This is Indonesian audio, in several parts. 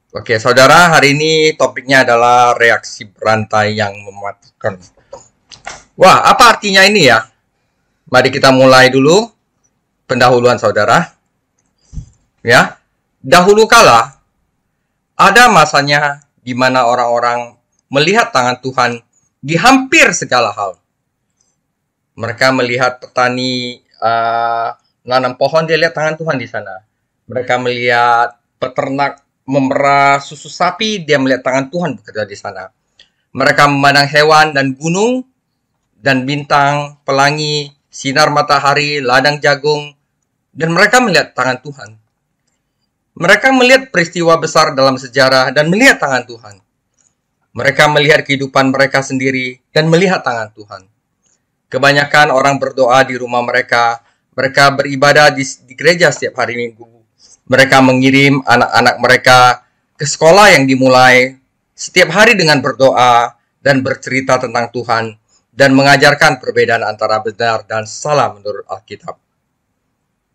Oke, saudara, hari ini topiknya adalah reaksi berantai yang mematikan. Wah, apa artinya ini ya? Mari kita mulai dulu pendahuluan saudara. Ya, dahulu kala ada masanya di mana orang-orang melihat tangan Tuhan di hampir segala hal. Mereka melihat petani nanam pohon, dia lihat tangan Tuhan di sana. Mereka melihat peternak memerah susu sapi, dia melihat tangan Tuhan bekerja di sana. Mereka memandang hewan dan gunung dan bintang, pelangi, sinar matahari, ladang jagung, dan mereka melihat tangan Tuhan. Mereka melihat peristiwa besar dalam sejarah dan melihat tangan Tuhan. Mereka melihat kehidupan mereka sendiri dan melihat tangan Tuhan. Kebanyakan orang berdoa di rumah mereka. Mereka beribadah di gereja setiap hari Minggu. Mereka mengirim anak-anak mereka ke sekolah yang dimulai setiap hari dengan berdoa dan bercerita tentang Tuhan dan mengajarkan perbedaan antara benar dan salah menurut Alkitab.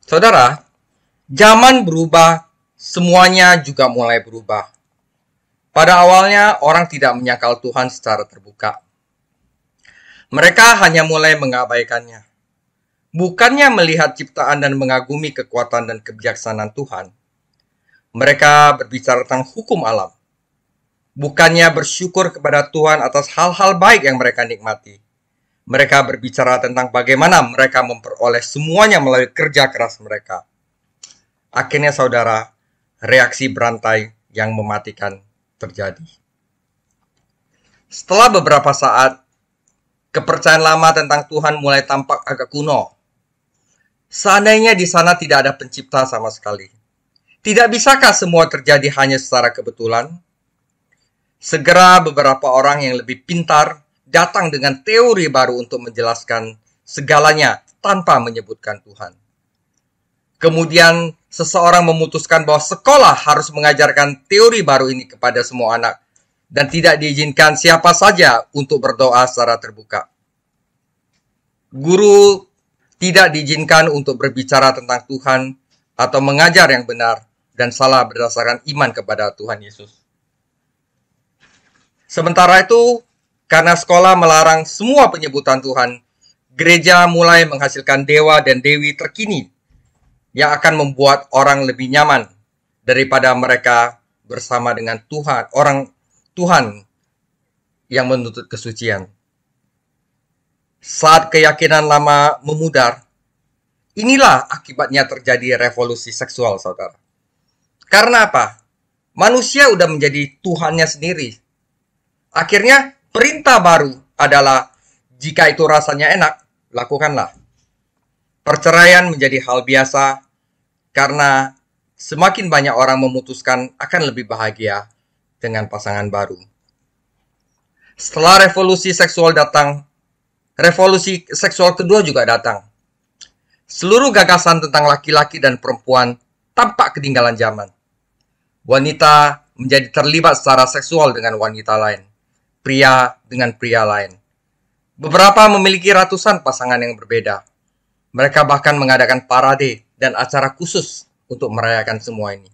Saudara, zaman berubah, semuanya juga mulai berubah. Pada awalnya, orang tidak menyangkal Tuhan secara terbuka. Mereka hanya mulai mengabaikannya. Bukannya melihat ciptaan dan mengagumi kekuatan dan kebijaksanaan Tuhan. Mereka berbicara tentang hukum alam. Bukannya bersyukur kepada Tuhan atas hal-hal baik yang mereka nikmati. Mereka berbicara tentang bagaimana mereka memperoleh semuanya melalui kerja keras mereka. Akhirnya saudara, reaksi berantai yang mematikan terjadi. Setelah beberapa saat, kepercayaan lama tentang Tuhan mulai tampak agak kuno. Seandainya di sana tidak ada pencipta sama sekali. Tidak bisakah semua terjadi hanya secara kebetulan? Segera beberapa orang yang lebih pintar datang dengan teori baru untuk menjelaskan segalanya tanpa menyebutkan Tuhan. Kemudian seseorang memutuskan bahwa sekolah harus mengajarkan teori baru ini kepada semua anak dan tidak diizinkan siapa saja untuk berdoa secara terbuka. Guru tidak diizinkan untuk berbicara tentang Tuhan atau mengajar yang benar dan salah berdasarkan iman kepada Tuhan Yesus. Sementara itu, karena sekolah melarang semua penyebutan Tuhan, gereja mulai menghasilkan dewa dan dewi terkini yang akan membuat orang lebih nyaman daripada mereka bersama dengan Tuhan, orang Tuhan yang menuntut kesucian. Saat keyakinan lama memudar, inilah akibatnya terjadi revolusi seksual, saudara. Karena apa? Manusia udah menjadi Tuhannya sendiri. Akhirnya perintah baru adalah jika itu rasanya enak, lakukanlah. Perceraian menjadi hal biasa karena semakin banyak orang memutuskan akan lebih bahagia dengan pasangan baru. Setelah revolusi seksual datang, revolusi seksual kedua juga datang. Seluruh gagasan tentang laki-laki dan perempuan tampak ketinggalan zaman. Wanita menjadi terlibat secara seksual dengan wanita lain. Pria dengan pria lain. Beberapa memiliki ratusan pasangan yang berbeda. Mereka bahkan mengadakan parade dan acara khusus untuk merayakan semua ini.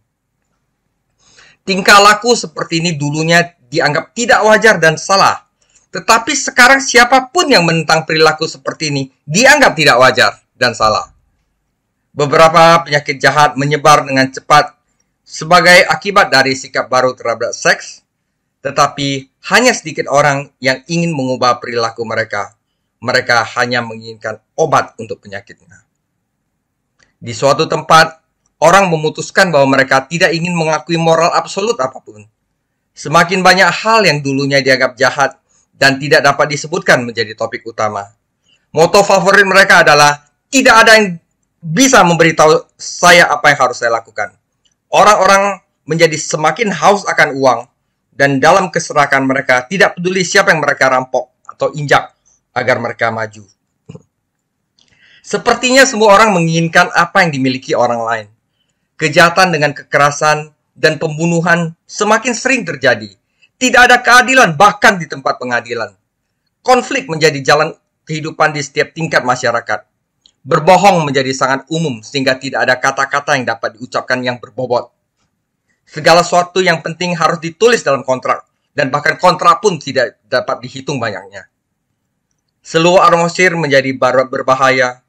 Tingkah laku seperti ini dulunya dianggap tidak wajar dan salah. Tetapi sekarang siapapun yang menentang perilaku seperti ini dianggap tidak wajar dan salah. Beberapa penyakit jahat menyebar dengan cepat sebagai akibat dari sikap baru terhadap seks, tetapi hanya sedikit orang yang ingin mengubah perilaku mereka. Mereka hanya menginginkan obat untuk penyakitnya. Di suatu tempat, orang memutuskan bahwa mereka tidak ingin mengakui moral absolut apapun. Semakin banyak hal yang dulunya dianggap jahat dan tidak dapat disebutkan menjadi topik utama. Moto favorit mereka adalah, tidak ada yang bisa memberitahu saya apa yang harus saya lakukan. Orang-orang menjadi semakin haus akan uang, dan dalam keserakan mereka tidak peduli siapa yang mereka rampok atau injak agar mereka maju. Sepertinya semua orang menginginkan apa yang dimiliki orang lain. Kejahatan dengan kekerasan dan pembunuhan semakin sering terjadi. Tidak ada keadilan bahkan di tempat pengadilan. Konflik menjadi jalan kehidupan di setiap tingkat masyarakat. Berbohong menjadi sangat umum sehingga tidak ada kata-kata yang dapat diucapkan yang berbobot. Segala sesuatu yang penting harus ditulis dalam kontrak, dan bahkan kontrak pun tidak dapat dihitung banyaknya. Seluruh atmosfer menjadi berbahaya,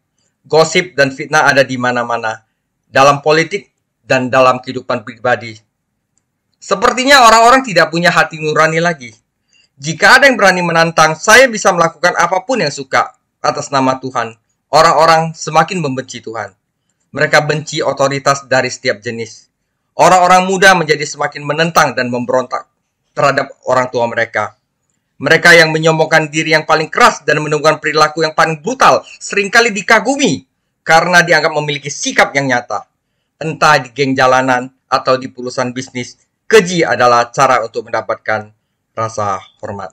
gosip dan fitnah ada di mana-mana, dalam politik dan dalam kehidupan pribadi. Sepertinya orang-orang tidak punya hati nurani lagi. Jika ada yang berani menantang, saya bisa melakukan apapun yang suka atas nama Tuhan. Orang-orang semakin membenci Tuhan. Mereka benci otoritas dari setiap jenis. Orang-orang muda menjadi semakin menentang dan memberontak terhadap orang tua mereka. Mereka yang menyombongkan diri yang paling keras dan menunjukkan perilaku yang paling brutal seringkali dikagumi karena dianggap memiliki sikap yang nyata. Entah di geng jalanan atau di perusahaan bisnis, keji adalah cara untuk mendapatkan rasa hormat.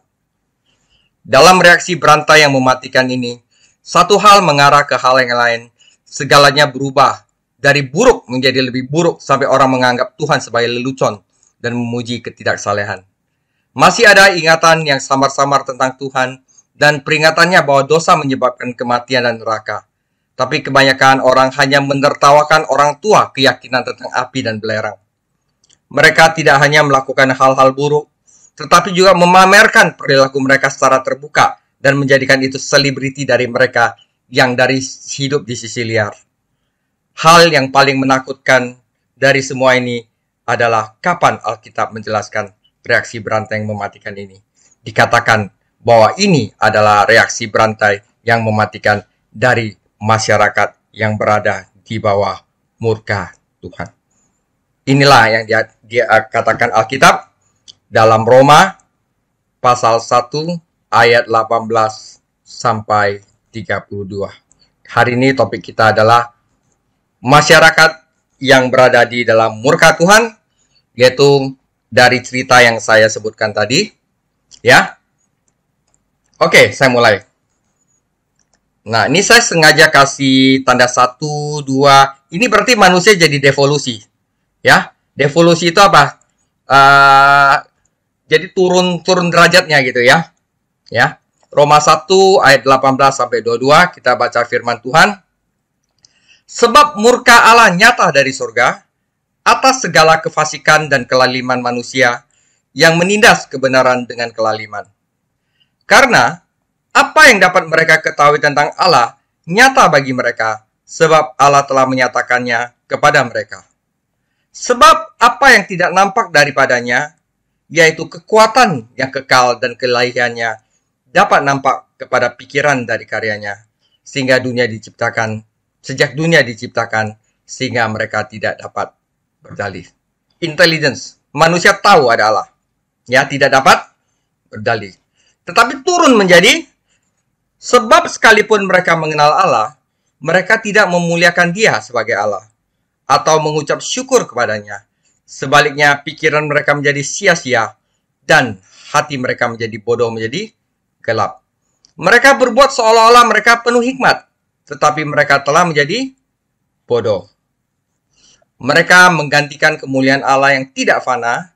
Dalam reaksi berantai yang mematikan ini, satu hal mengarah ke hal yang lain. Segalanya berubah dari buruk menjadi lebih buruk sampai orang menganggap Tuhan sebagai lelucon dan memuji ketidaksalehan. Masih ada ingatan yang samar-samar tentang Tuhan dan peringatannya bahwa dosa menyebabkan kematian dan neraka. Tapi kebanyakan orang hanya menertawakan orang tua keyakinan tentang api dan belerang. Mereka tidak hanya melakukan hal-hal buruk, tetapi juga memamerkan perilaku mereka secara terbuka dan menjadikan itu selebriti dari mereka yang dari hidup di sisi liar. Hal yang paling menakutkan dari semua ini adalah kapan Alkitab menjelaskan reaksi berantai yang mematikan ini. Dikatakan bahwa ini adalah reaksi berantai yang mematikan dari masyarakat yang berada di bawah murka Tuhan. Inilah yang dia katakan Alkitab dalam Roma pasal 1 ayat 18 sampai 32. Hari ini topik kita adalah masyarakat yang berada di dalam murka Tuhan, yaitu dari cerita yang saya sebutkan tadi. Ya. Oke, saya mulai. Nah, ini saya sengaja kasih tanda 1, 2. Ini berarti manusia jadi devolusi. Ya, devolusi itu apa? Jadi turun derajatnya gitu ya. Ya. Roma 1 ayat 18 sampai 22 kita baca firman Tuhan. Sebab murka Allah nyata dari surga atas segala kefasikan dan kelaliman manusia yang menindas kebenaran dengan kelaliman. Karena apa yang dapat mereka ketahui tentang Allah nyata bagi mereka, sebab Allah telah menyatakannya kepada mereka. Sebab apa yang tidak nampak daripadanya, yaitu kekuatan yang kekal dan keilahiannya, dapat nampak kepada pikiran dari karyanya, sehingga sejak dunia diciptakan, sehingga mereka tidak dapat berdalih. Intelligence, manusia tahu ada Allah, ya, tidak dapat berdalih. Tetapi turun menjadi, sebab sekalipun mereka mengenal Allah, mereka tidak memuliakan Dia sebagai Allah atau mengucap syukur kepadanya. Sebaliknya, pikiran mereka menjadi sia-sia dan hati mereka menjadi bodoh, menjadi gelap. Mereka berbuat seolah-olah mereka penuh hikmat, tetapi mereka telah menjadi bodoh. Mereka menggantikan kemuliaan Allah yang tidak fana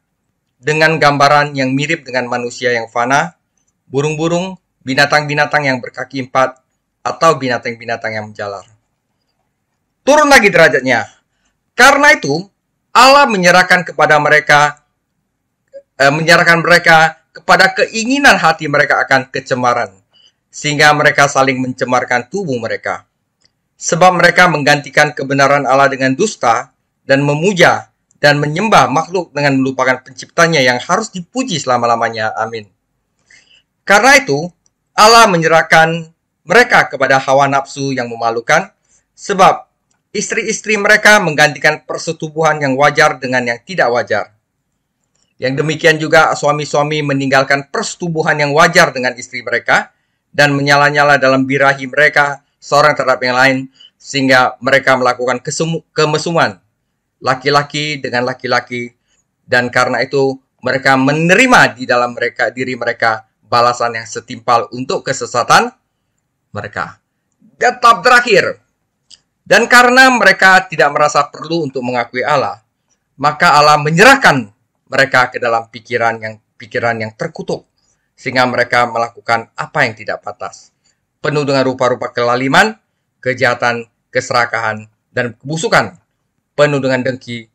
dengan gambaran yang mirip dengan manusia yang fana, burung-burung, binatang-binatang yang berkaki 4, atau binatang-binatang yang menjalar. Turun lagi derajatnya. Karena itu, Allah menyerahkan mereka kepada keinginan hati mereka akan kecemaran, sehingga mereka saling mencemarkan tubuh mereka. Sebab mereka menggantikan kebenaran Allah dengan dusta dan memuja dan menyembah makhluk dengan melupakan penciptanya yang harus dipuji selama-lamanya. Amin. Karena itu, Allah menyerahkan mereka kepada hawa nafsu yang memalukan, sebab istri-istri mereka menggantikan persetubuhan yang wajar dengan yang tidak wajar. Yang demikian juga suami-suami meninggalkan persetubuhan yang wajar dengan istri mereka dan menyala-nyala dalam birahi mereka seorang terhadap yang lain, sehingga mereka melakukan kemesuman laki-laki dengan laki-laki, dan karena itu mereka menerima di dalam diri mereka balasan yang setimpal untuk kesesatan mereka. Tetap terakhir. Dan karena mereka tidak merasa perlu untuk mengakui Allah, maka Allah menyerahkan mereka ke dalam pikiran yang terkutuk, sehingga mereka melakukan apa yang tidak pantas, penuh dengan rupa-rupa kelaliman, kejahatan, keserakahan, dan kebusukan, penuh dengan dengki,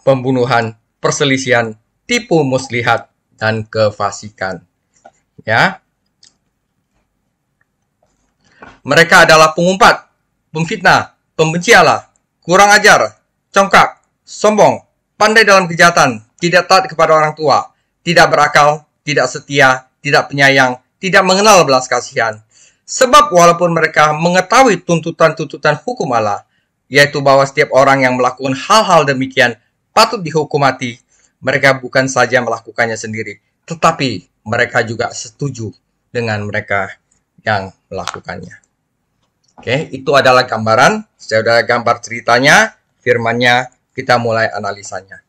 pembunuhan, perselisihan, tipu muslihat, dan kefasikan. Ya. Mereka adalah pengumpat, pemfitnah, pembenci Allah, kurang ajar, congkak, sombong, pandai dalam kejahatan, tidak taat kepada orang tua, tidak berakal, tidak setia, tidak penyayang, tidak mengenal belas kasihan. Sebab walaupun mereka mengetahui tuntutan-tuntutan hukum Allah, yaitu bahwa setiap orang yang melakukan hal-hal demikian patut dihukum mati, mereka bukan saja melakukannya sendiri, tetapi mereka juga setuju dengan mereka yang melakukannya. Oke, itu adalah gambaran. Saya sudah gambar ceritanya, firmannya, kita mulai analisanya.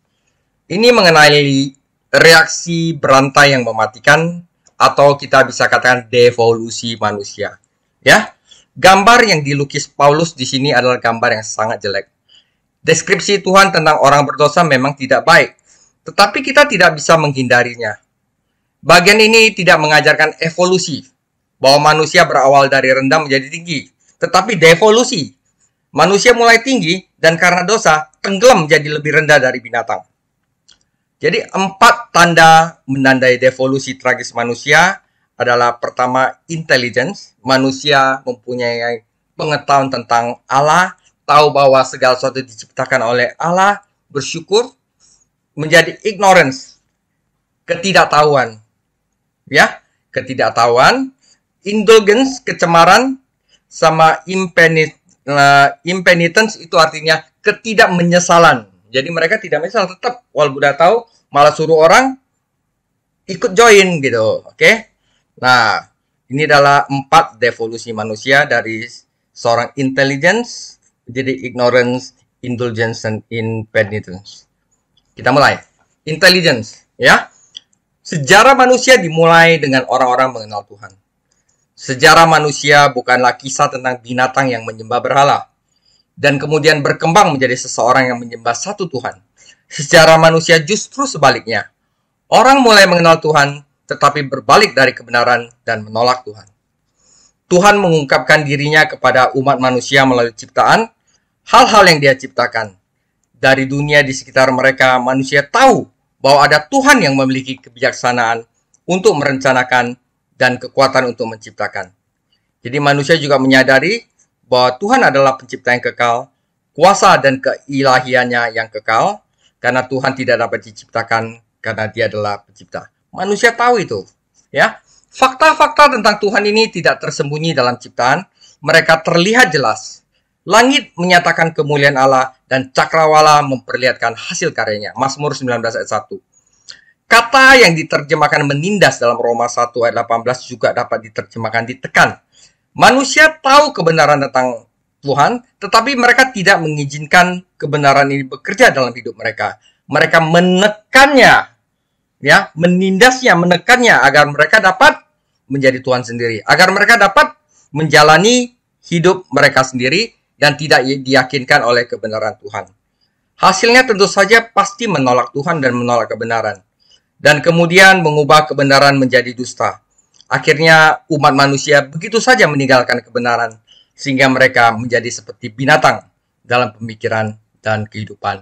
Ini mengenai reaksi berantai yang mematikan, atau kita bisa katakan devolusi manusia. Ya, gambar yang dilukis Paulus di sini adalah gambar yang sangat jelek. Deskripsi Tuhan tentang orang berdosa memang tidak baik, tetapi kita tidak bisa menghindarinya. Bagian ini tidak mengajarkan evolusi, bahwa manusia berawal dari rendah menjadi tinggi, tetapi devolusi. Manusia mulai tinggi dan karena dosa tenggelam menjadi lebih rendah dari binatang. Jadi 4 tanda menandai devolusi tragis manusia adalah pertama, intelligence. Manusia mempunyai pengetahuan tentang Allah, tahu bahwa segala sesuatu diciptakan oleh Allah, bersyukur. Menjadi ignorance, ketidaktahuan. Ya, ketidaktahuan. Indulgence, kecemaran. Sama impenitence itu artinya ketidakmenyesalan. Jadi mereka tidak menyesal, tetap walaupun udah tahu, malah suruh orang ikut join gitu. Oke. Nah, ini adalah 4 devolusi manusia, dari seorang intelligence jadi ignorance, indulgence, dan impenitence. Kita mulai. Intelligence, ya. Sejarah manusia dimulai dengan orang-orang mengenal Tuhan. Sejarah manusia bukanlah kisah tentang binatang yang menyembah berhala dan kemudian berkembang menjadi seseorang yang menyembah satu Tuhan. Sejarah manusia justru sebaliknya. Orang mulai mengenal Tuhan, tetapi berbalik dari kebenaran dan menolak Tuhan. Tuhan mengungkapkan dirinya kepada umat manusia melalui ciptaan, hal-hal yang Dia ciptakan. Dari dunia di sekitar mereka, manusia tahu bahwa ada Tuhan yang memiliki kebijaksanaan untuk merencanakan dan kekuatan untuk menciptakan. Jadi manusia juga menyadari bahwa Tuhan adalah pencipta yang kekal, kuasa dan keilahiannya yang kekal, karena Tuhan tidak dapat diciptakan karena Dia adalah pencipta. Manusia tahu itu, ya. Fakta-fakta tentang Tuhan ini tidak tersembunyi dalam ciptaan, mereka terlihat jelas. Langit menyatakan kemuliaan Allah dan cakrawala memperlihatkan hasil karyanya. Mazmur 19 ayat 1. Kata yang diterjemahkan menindas dalam Roma 1 ayat 18 juga dapat diterjemahkan ditekan. Manusia tahu kebenaran tentang Tuhan, tetapi mereka tidak mengizinkan kebenaran ini bekerja dalam hidup mereka. Mereka menekannya, ya, menindasnya, menekannya agar mereka dapat menjadi Tuhan sendiri, agar mereka dapat menjalani hidup mereka sendiri dan tidak diyakinkan oleh kebenaran Tuhan. Hasilnya tentu saja pasti menolak Tuhan dan menolak kebenaran, dan kemudian mengubah kebenaran menjadi dusta. Akhirnya umat manusia begitu saja meninggalkan kebenaran, sehingga mereka menjadi seperti binatang dalam pemikiran dan kehidupan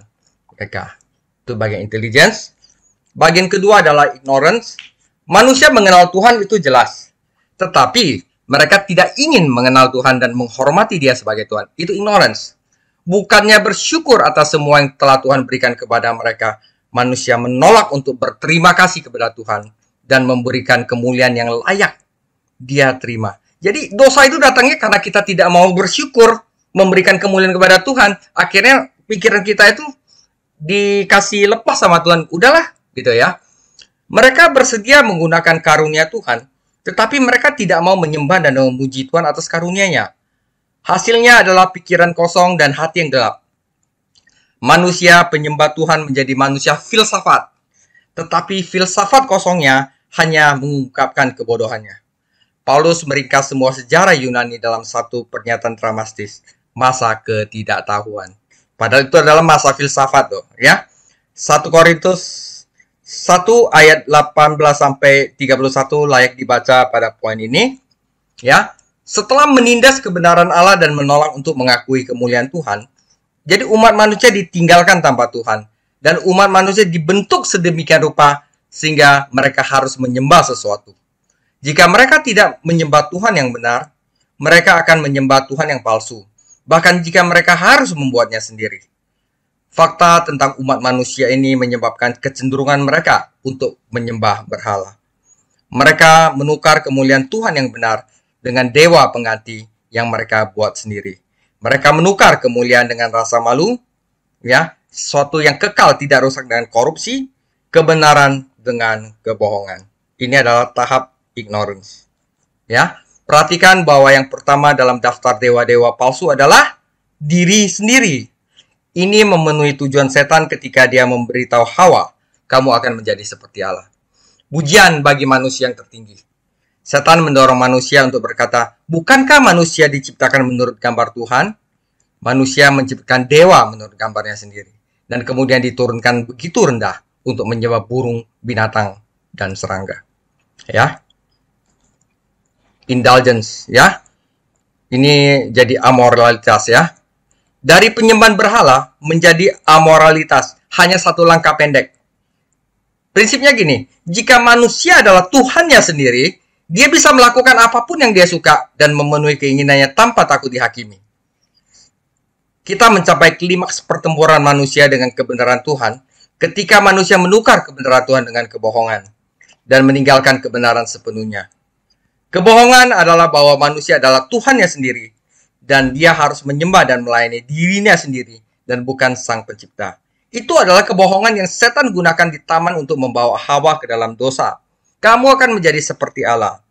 mereka. Itu bagian intelligence. Bagian kedua adalah ignorance. Manusia mengenal Tuhan itu jelas, tetapi mereka tidak ingin mengenal Tuhan dan menghormati Dia sebagai Tuhan. Itu ignorance. Bukannya bersyukur atas semua yang telah Tuhan berikan kepada mereka, manusia menolak untuk berterima kasih kepada Tuhan dan memberikan kemuliaan yang layak Dia terima. Jadi dosa itu datangnya karena kita tidak mau bersyukur, memberikan kemuliaan kepada Tuhan. Akhirnya pikiran kita itu dikasih lepas sama Tuhan. Udahlah, gitu ya. Mereka bersedia menggunakan karunia Tuhan, tetapi mereka tidak mau menyembah dan memuji Tuhan atas karunia-Nya. Hasilnya adalah pikiran kosong dan hati yang gelap. Manusia penyembah Tuhan menjadi manusia filsafat, tetapi filsafat kosongnya hanya mengungkapkan kebodohannya. Paulus meringkas semua sejarah Yunani dalam satu pernyataan dramatis, masa ketidaktahuan. Padahal itu adalah masa filsafat tuh, ya. 1 Korintus 1 ayat 18 sampai 31 layak dibaca pada poin ini, ya. Setelah menindas kebenaran Allah dan menolak untuk mengakui kemuliaan Tuhan, jadi umat manusia ditinggalkan tanpa Tuhan. dan umat manusia dibentuk sedemikian rupa sehingga mereka harus menyembah sesuatu. Jika mereka tidak menyembah Tuhan yang benar, mereka akan menyembah Tuhan yang palsu, bahkan jika mereka harus membuatnya sendiri. Fakta tentang umat manusia ini menyebabkan kecenderungan mereka untuk menyembah berhala. Mereka menukar kemuliaan Tuhan yang benar dengan dewa pengganti yang mereka buat sendiri. Mereka menukar kemuliaan dengan rasa malu, sesuatu yang kekal tidak rusak dengan korupsi, kebenaran dengan kebohongan. Ini adalah tahap ignorance. Perhatikan bahwa yang pertama dalam daftar dewa-dewa palsu adalah diri sendiri. Ini memenuhi tujuan setan ketika dia memberitahu Hawa, kamu akan menjadi seperti Allah. Pujian bagi manusia yang tertinggi. Setan mendorong manusia untuk berkata, bukankah manusia diciptakan menurut gambar Tuhan? Manusia menciptakan dewa menurut gambarnya sendiri. Dan kemudian diturunkan begitu rendah untuk menyembah burung, binatang, dan serangga. Indulgence, Ini jadi amoralitas, Dari penyembahan berhala menjadi amoralitas. Hanya satu langkah pendek. Prinsipnya gini, jika manusia adalah Tuhannya sendiri, dia bisa melakukan apapun yang dia suka dan memenuhi keinginannya tanpa takut dihakimi. Kita mencapai klimaks pertempuran manusia dengan kebenaran Tuhan ketika manusia menukar kebenaran Tuhan dengan kebohongan dan meninggalkan kebenaran sepenuhnya. Kebohongan adalah bahwa manusia adalah Tuhannya sendiri dan dia harus menyembah dan melayani dirinya sendiri dan bukan Sang Pencipta. Itu adalah kebohongan yang setan gunakan di taman untuk membawa Hawa ke dalam dosa. Kamu akan menjadi seperti Allah.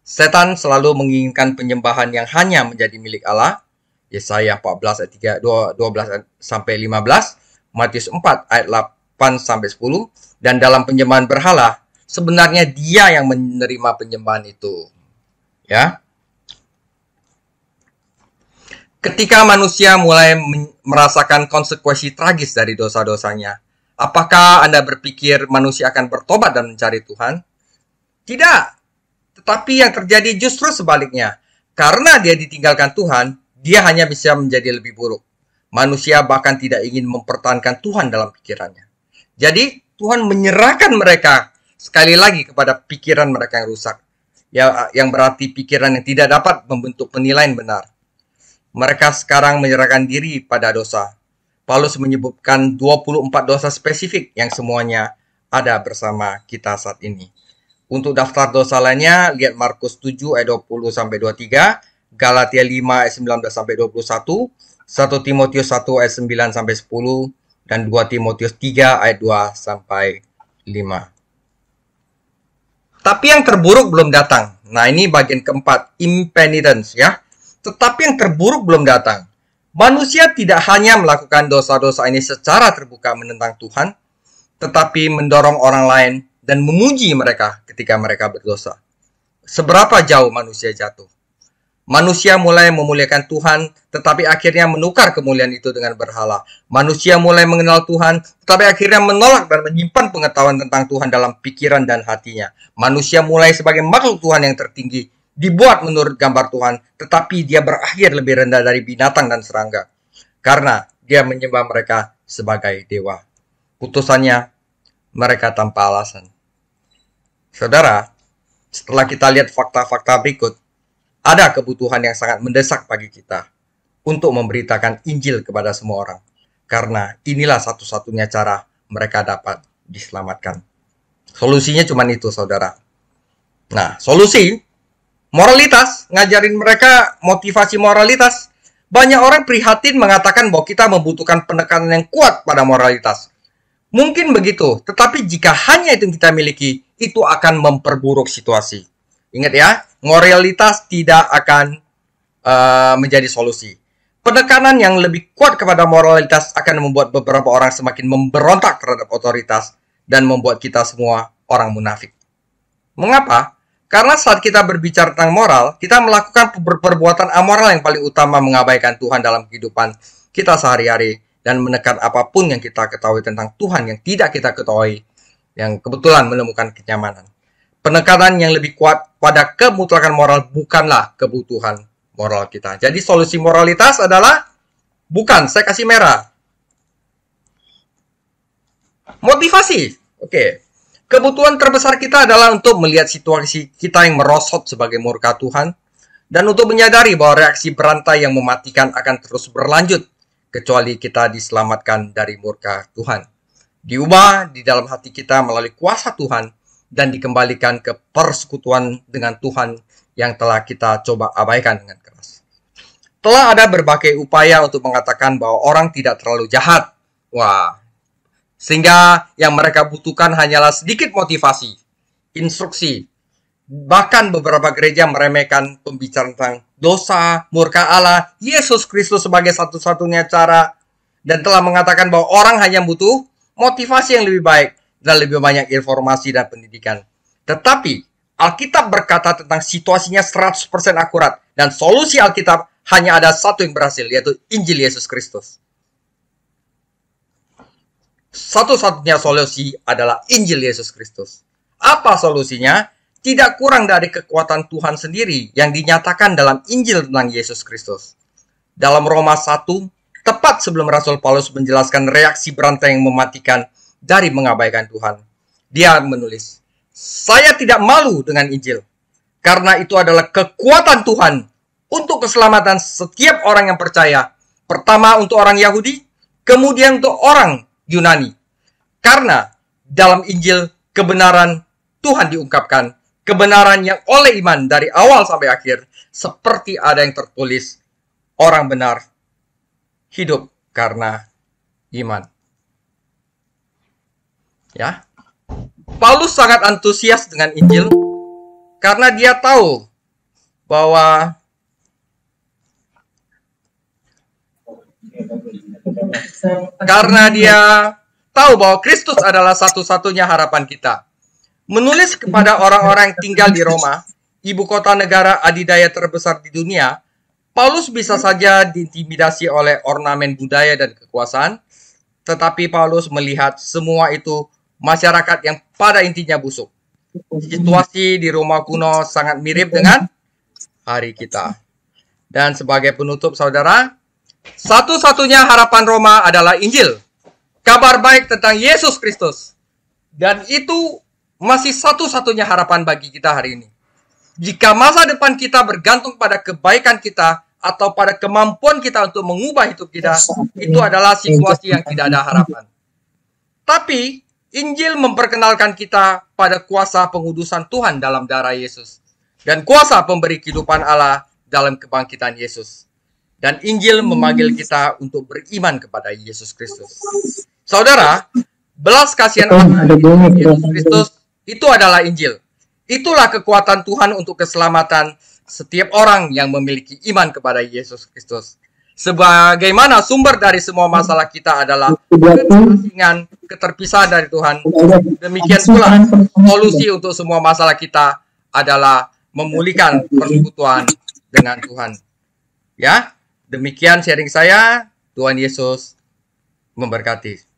Setan selalu menginginkan penyembahan yang hanya menjadi milik Allah. Yesaya 14 ayat 12 sampai 15, Matius 4 ayat 8 sampai 10, dan dalam penyembahan berhala sebenarnya dia yang menerima penyembahan itu. Ketika manusia mulai merasakan konsekuensi tragis dari dosa-dosanya, apakah Anda berpikir manusia akan bertobat dan mencari Tuhan? Tidak. Tetapi yang terjadi justru sebaliknya. Karena dia ditinggalkan Tuhan, dia hanya bisa menjadi lebih buruk. Manusia bahkan tidak ingin mempertahankan Tuhan dalam pikirannya. Jadi, Tuhan menyerahkan mereka sekali lagi kepada pikiran mereka yang rusak. Yang berarti pikiran yang tidak dapat membentuk penilaian benar. Mereka sekarang menyerahkan diri pada dosa. Paulus menyebutkan 24 dosa spesifik yang semuanya ada bersama kita saat ini. Untuk daftar dosa lainnya, lihat Markus 7 ayat 20 sampai 23, Galatia 5 ayat 19 sampai 21, 1 Timotius 1 ayat 9 sampai 10, dan 2 Timotius 3 ayat 2 sampai 5. Tapi yang terburuk belum datang. Nah, ini bagian keempat, impenitence, Tetapi yang terburuk belum datang. Manusia tidak hanya melakukan dosa-dosa ini secara terbuka menentang Tuhan, tetapi mendorong orang lain dan memuji mereka ketika mereka berdosa. Seberapa jauh manusia jatuh? Manusia mulai memuliakan Tuhan, tetapi akhirnya menukar kemuliaan itu dengan berhala. Manusia mulai mengenal Tuhan, tetapi akhirnya menolak dan menyimpan pengetahuan tentang Tuhan dalam pikiran dan hatinya. Manusia mulai sebagai makhluk Tuhan yang tertinggi, dibuat menurut gambar Tuhan, tetapi dia berakhir lebih rendah dari binatang dan serangga. Karena dia menyembah mereka sebagai dewa. Putusannya, mereka tanpa alasan. Saudara, setelah kita lihat fakta-fakta berikut, ada kebutuhan yang sangat mendesak bagi kita untuk memberitakan Injil kepada semua orang. Karena inilah satu-satunya cara mereka dapat diselamatkan. Solusinya cuma itu, saudara. Nah, solusi moralitas, ngajarin mereka motivasi moralitas. Banyak orang prihatin mengatakan bahwa kita membutuhkan penekanan yang kuat pada moralitas. Mungkin begitu, tetapi jika hanya itu yang kita miliki, itu akan memperburuk situasi. Ingat ya, moralitas tidak akan menjadi solusi. Penekanan yang lebih kuat kepada moralitas akan membuat beberapa orang semakin memberontak terhadap otoritas dan membuat kita semua orang munafik. Mengapa? Karena saat kita berbicara tentang moral, kita melakukan perbuatan amoral yang paling utama mengabaikan Tuhan dalam kehidupan kita sehari-hari dan menekan apapun yang kita ketahui tentang Tuhan yang tidak kita ketahui, yang kebetulan menemukan kenyamanan. Penekanan yang lebih kuat pada kemutlakan moral bukanlah kebutuhan moral kita. Jadi solusi moralitas adalah bukan, saya kasih merah. Motivasi. Oke. Kebutuhan terbesar kita adalah untuk melihat situasi kita yang merosot sebagai murka Tuhan dan untuk menyadari bahwa reaksi berantai yang mematikan akan terus berlanjut kecuali kita diselamatkan dari murka Tuhan. Diubah di dalam hati kita melalui kuasa Tuhan dan dikembalikan ke persekutuan dengan Tuhan yang telah kita coba abaikan dengan keras. Telah ada berbagai upaya untuk mengatakan bahwa orang tidak terlalu jahat. Wah, sehingga yang mereka butuhkan hanyalah sedikit motivasi, instruksi. Bahkan beberapa gereja meremehkan pembicaraan tentang dosa, murka Allah, Yesus Kristus sebagai satu-satunya cara, dan telah mengatakan bahwa orang hanya butuh motivasi yang lebih baik dan lebih banyak informasi dan pendidikan. Tetapi Alkitab berkata tentang situasinya 100% akurat, dan solusi Alkitab hanya ada satu yang berhasil, yaitu Injil Yesus Kristus. Satu-satunya solusi adalah Injil Yesus Kristus. Apa solusinya? Tidak kurang dari kekuatan Tuhan sendiri yang dinyatakan dalam Injil tentang Yesus Kristus. Dalam Roma 1, tepat sebelum Rasul Paulus menjelaskan reaksi berantai yang mematikan dari mengabaikan Tuhan, dia menulis, "Saya tidak malu dengan Injil, karena itu adalah kekuatan Tuhan untuk keselamatan setiap orang yang percaya. Pertama untuk orang Yahudi, kemudian untuk orang Yunani. Karena dalam Injil kebenaran Tuhan diungkapkan, kebenaran yang oleh iman dari awal sampai akhir, seperti ada yang tertulis, orang benar hidup karena iman." Ya. Paulus sangat antusias dengan Injil karena dia tahu bahwa Kristus adalah satu-satunya harapan kita. Menulis kepada orang-orang yang tinggal di Roma, ibu kota negara adidaya terbesar di dunia, Paulus bisa saja diintimidasi oleh ornamen budaya dan kekuasaan, tetapi Paulus melihat semua itu masyarakat yang pada intinya busuk. Situasi di Roma kuno sangat mirip dengan hari kita. Dan sebagai penutup, saudara, satu-satunya harapan Roma adalah Injil, kabar baik tentang Yesus Kristus. Dan itu masih satu-satunya harapan bagi kita hari ini. Jika masa depan kita bergantung pada kebaikan kita atau pada kemampuan kita untuk mengubah hidup kita, itu adalah situasi yang tidak ada harapan. Tapi Injil memperkenalkan kita pada kuasa pengudusan Tuhan dalam darah Yesus dan kuasa pemberi kehidupan Allah dalam kebangkitan Yesus. Dan Injil memanggil kita untuk beriman kepada Yesus Kristus. Saudara, belas kasihan Allah Yesus Kristus itu adalah Injil. Itulah kekuatan Tuhan untuk keselamatan setiap orang yang memiliki iman kepada Yesus Kristus. Sebagaimana sumber dari semua masalah kita adalah keterasingan, keterpisahan dari Tuhan, demikian pula solusi untuk semua masalah kita adalah memulihkan persekutuan dengan Tuhan. Ya, demikian sharing saya. Tuhan Yesus memberkati.